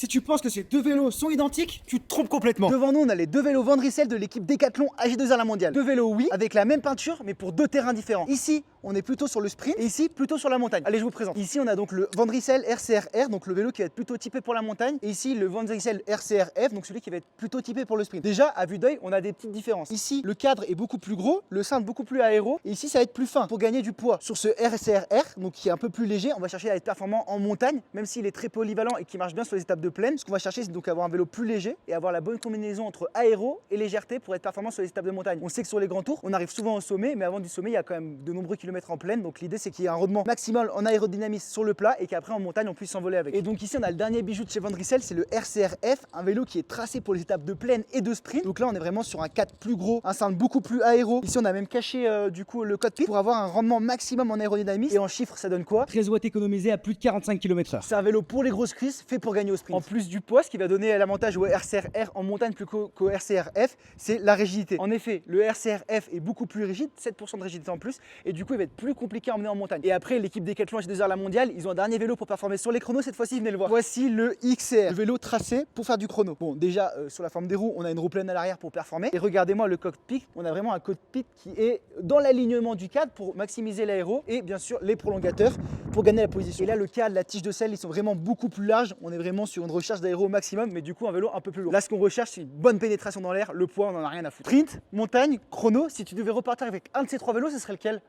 Si tu penses que ces deux vélos sont identiques, tu te trompes complètement. Devant nous, on a les deux vélos Van Rysel de l'équipe Decathlon AG2R La Mondiale. Deux vélos, oui, avec la même peinture, mais pour deux terrains différents. Ici, on est plutôt sur le sprint et ici, plutôt sur la montagne. Allez, je vous présente. Ici, on a donc le Van Rysel RCR-R, donc le vélo qui va être plutôt typé pour la montagne. Et ici, le Van Rysel RCR-F, donc celui qui va être plutôt typé pour le sprint. Déjà, à vue d'œil, on a des petites différences. Ici, le cadre est beaucoup plus gros, le cintre beaucoup plus aéro. Et ici, ça va être plus fin pour gagner du poids. Sur ce RCR-R, donc qui est un peu plus léger, on va chercher à être performant en montagne, même s'il est très polyvalent et qui marche bien sur les étapes de plaine. Ce qu'on va chercher, c'est donc avoir un vélo plus léger et avoir la bonne combinaison entre aéro et légèreté pour être performant sur les étapes de montagne. On sait que sur les grands tours, on arrive souvent au sommet, mais avant du sommet, il y a quand même de nombreux kilomètres en plaine. Donc l'idée, c'est qu'il y ait un rendement maximal en aérodynamisme sur le plat et qu'après en montagne, on puisse s'envoler avec. Et donc ici, on a le dernier bijou de chez Van Rysel, c'est le RCR-F, un vélo qui est tracé pour les étapes de plaine et de sprint. Donc là, on est vraiment sur un cadre plus gros, un cintre beaucoup plus aéro. Ici, on a même caché du coup le cockpit pour avoir un rendement maximum en aérodynamisme. Et en chiffres, ça donne quoi? 13 watts économisés à plus de 45 km/h. C'est un vélo pour les grosses cuisses, fait pour gagner au sprint. En plus du poids, ce qui va donner l'avantage au RCR-R en montagne plus qu'au RCR-F, c'est la rigidité. En effet, le RCR-F est beaucoup plus rigide, 7% de rigidité en plus, et du coup, il va être plus compliqué à emmener en montagne. Et après, l'équipe Decathlon H2R La Mondiale, ils ont un dernier vélo pour performer sur les chronos. Cette fois-ci, venez le voir. Voici le XR, le vélo tracé pour faire du chrono. Bon, déjà, sur la forme des roues, on a une roue pleine à l'arrière pour performer. Et regardez-moi le cockpit, on a vraiment un cockpit qui est dans l'alignement du cadre pour maximiser l'aéro et bien sûr les prolongateurs pour gagner la position. Et là, le cadre, la tige de selle, ils sont vraiment beaucoup plus larges. On est vraiment sur une recherche d'aéro au maximum, mais du coup, un vélo un peu plus lourd. Là, ce qu'on recherche, c'est une bonne pénétration dans l'air. Le poids, on en a rien à foutre. Sprint, montagne, chrono. Si tu devais repartir avec un de ces trois vélos, ce serait lequel?